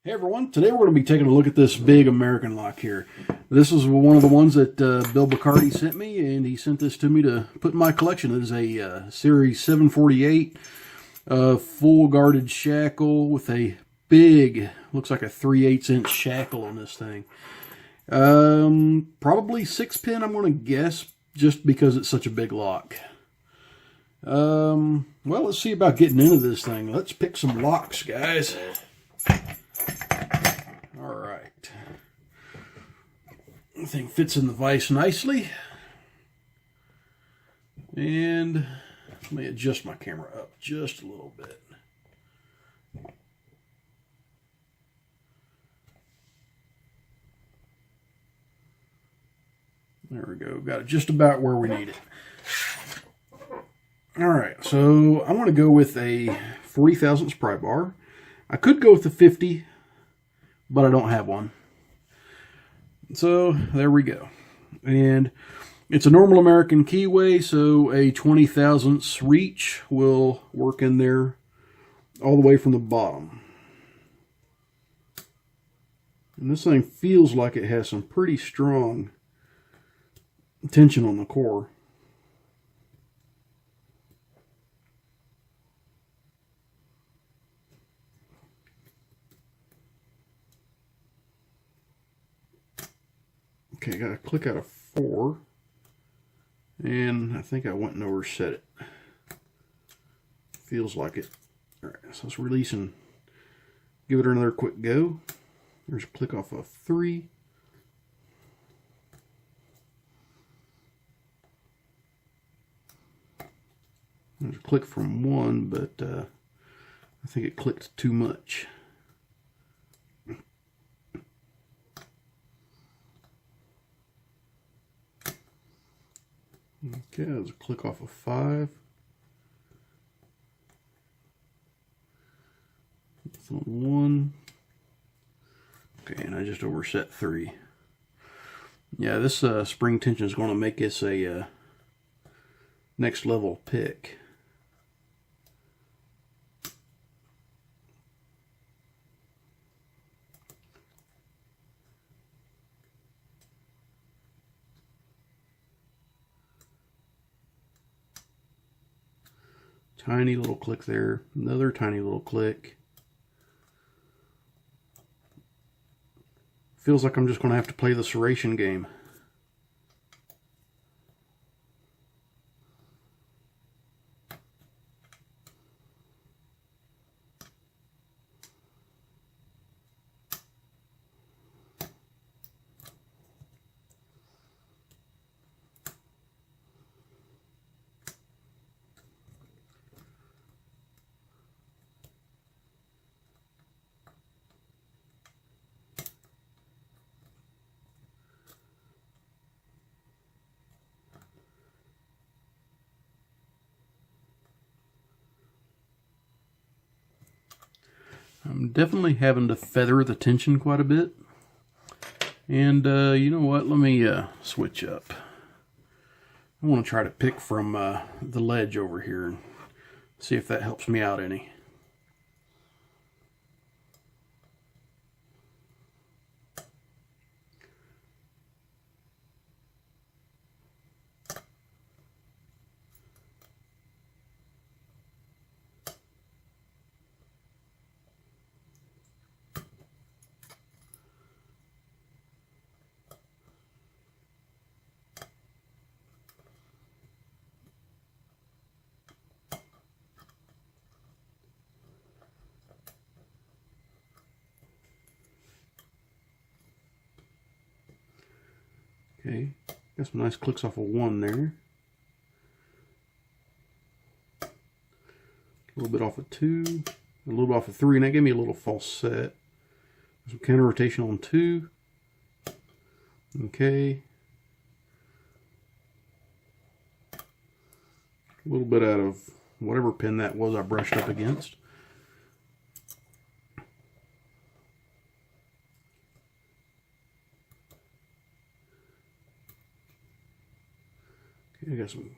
Hey everyone, today we're going to be taking a look at this big American lock here. This is one of the ones that Bill Bacardi sent me, and he sent this to me to put in my collection. It is a Series 748 full guarded shackle with a big, looks like a 3/8 inch shackle on this thing. Probably 6-pin, I'm going to guess, just because it's such a big lock. Well, let's see about getting into this thing. Let's pick some locks, guys. All right. The thing fits in the vise nicely. And let me adjust my camera up just a little bit. There we go. Got it just about where we need it. All right, so I want to go with a 40 thousandths pry bar. I could go with the 50, but I don't have one. So there we go. And it's a normal American keyway, so a 20 thousandths reach will work in there all the way from the bottom. And this thing feels like it has some pretty strong tension on the core. Okay, I got to click out of 4, and I think I went and overset it. Feels like it. All right, so let's release and give it another quick go. There's a click off of 3. There's a click from 1, but I think it clicked too much. Okay, there's a click off of 5. It's on 1. Okay, and I just overset 3. Yeah, this spring tension is going to make this a next level pick. Tiny little click there, another tiny little click. Feels like I'm just going to have to play the serration game. I'm definitely having to feather the tension quite a bit. And you know what? Let me switch up. I want to try to pick from the ledge over here and see if that helps me out any. Okay, got some nice clicks off of 1 there. A little bit off of 2, a little bit off of 3, and that gave me a little false set. Some counter rotation on 2. Okay. A little bit out of whatever pin that was I brushed up against. Okay, I got some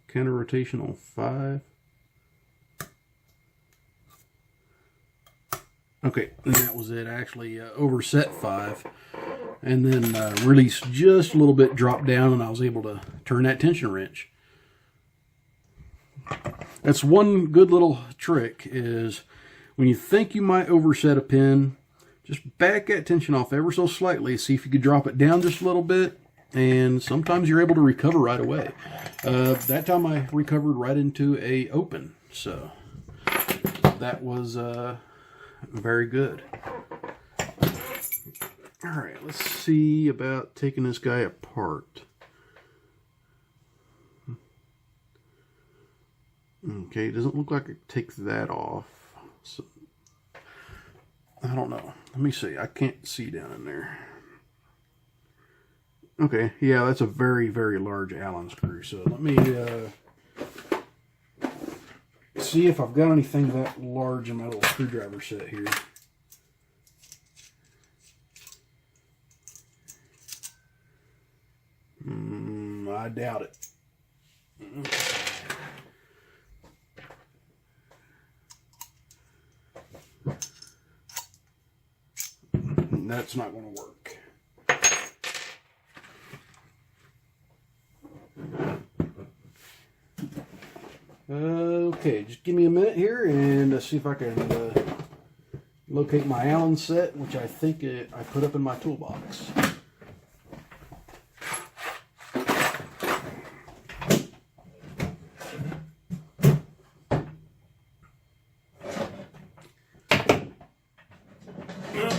counter rotation on 5. Okay, and that was it. I actually overset 5 and then released just a little bit, dropped down, and I was able to turn that tension wrench. That's one good little trick, is when you think you might overset a pin, just back that tension off ever so slightly, see if you could drop it down just a little bit, and sometimes you're able to recover right away. That time I recovered right into a open, so that was very good. All right, let's see about taking this guy apart. Okay, it doesn't look like it takes that off. So, I don't know. Let me see. I can't see down in there. Okay, yeah, that's a very, very large Allen screw. So let me see if I've got anything that large in my little screwdriver set here. I doubt it. That's not going to work. Okay, just give me a minute here and see if I can locate my Allen set, which I think I put up in my toolbox.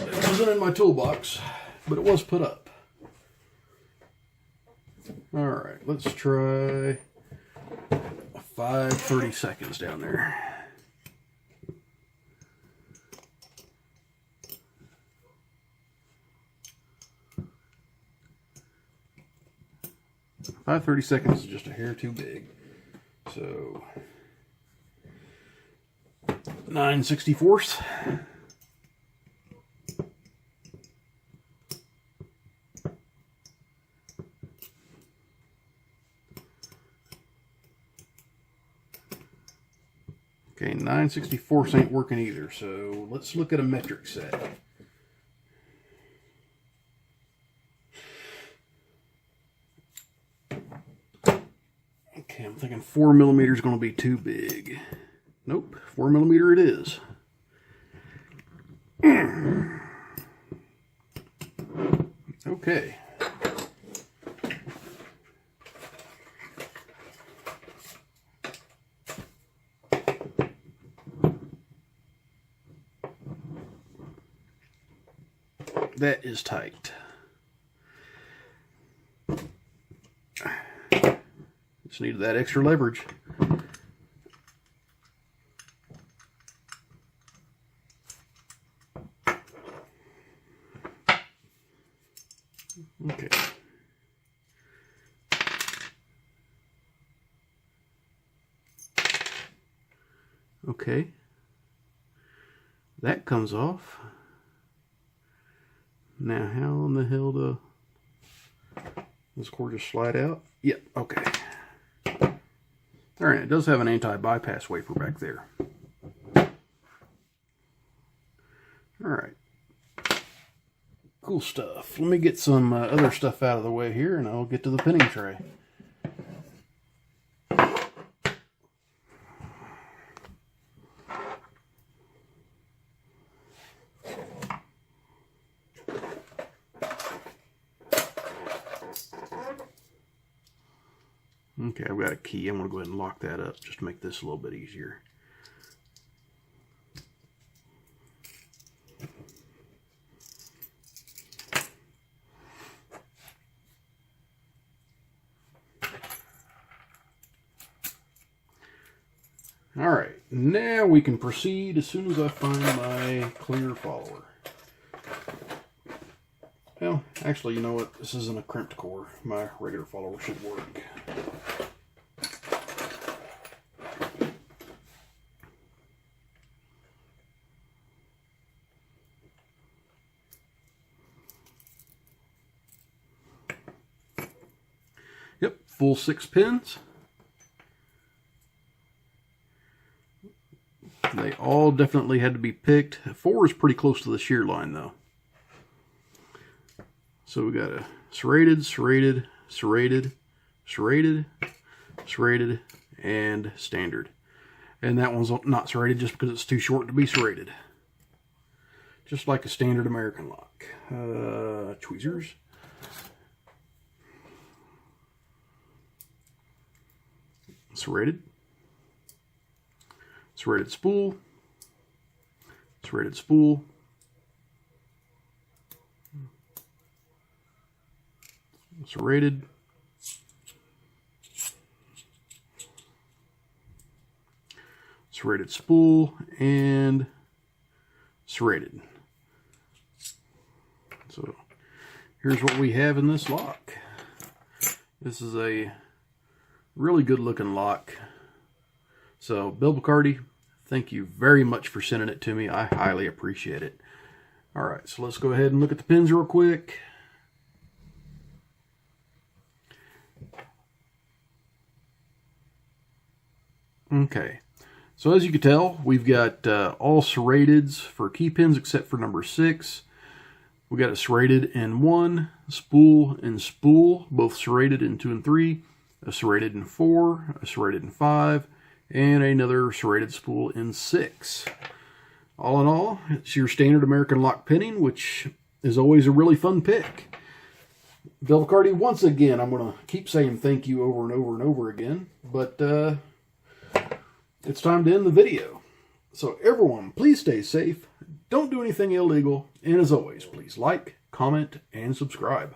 It wasn't in my toolbox, but it was put up. All right, let's try 5:30 seconds down there. $5:30 seconds is just a hair too big. So 9/64. Okay, 9/64 ain't working either, so let's look at a metric set. Okay, I'm thinking 4mm is going to be too big. Nope, 4mm it is. Okay. That is tight. Just needed that extra leverage. Okay. Okay. That comes off. Now, how in the hell does this cord just slide out? Yep, okay. All right, it does have an anti-bypass wafer back there. All right. Cool stuff. Let me get some other stuff out of the way here, and I'll get to the pinning tray. Okay, I've got a key. I'm going to go ahead and lock that up just to make this a little bit easier. All right, now we can proceed as soon as I find my clear follower. Well, actually, you know what? This isn't a crimped core. My regular follower should work. Yep, full 6 pins. They all definitely had to be picked. 4 is pretty close to the shear line though. So we got a serrated, serrated, serrated, serrated, serrated, and standard. And that one's not serrated just because it's too short to be serrated. Just like a standard American lock. Tweezers. Serrated. Serrated spool. Serrated spool. Serrated. Serrated spool and serrated. So here's what we have in this lock. This is a really good looking lock. So Bill Bacardi, thank you very much for sending it to me. I highly appreciate it. All right, so let's go ahead and look at the pins real quick. Okay, so as you can tell, we've got all serrateds for key pins except for number 6. We got a serrated in 1, spool and spool, both serrated in 2 and 3, a serrated in 4, a serrated in 5, and another serrated spool in 6. All in all, it's your standard American lock pinning, which is always a really fun pick. Bill Bacardi, once again, I'm going to keep saying thank you over and over and over again, but it's time to end the video. So everyone, please stay safe, don't do anything illegal, and as always, please like, comment, and subscribe.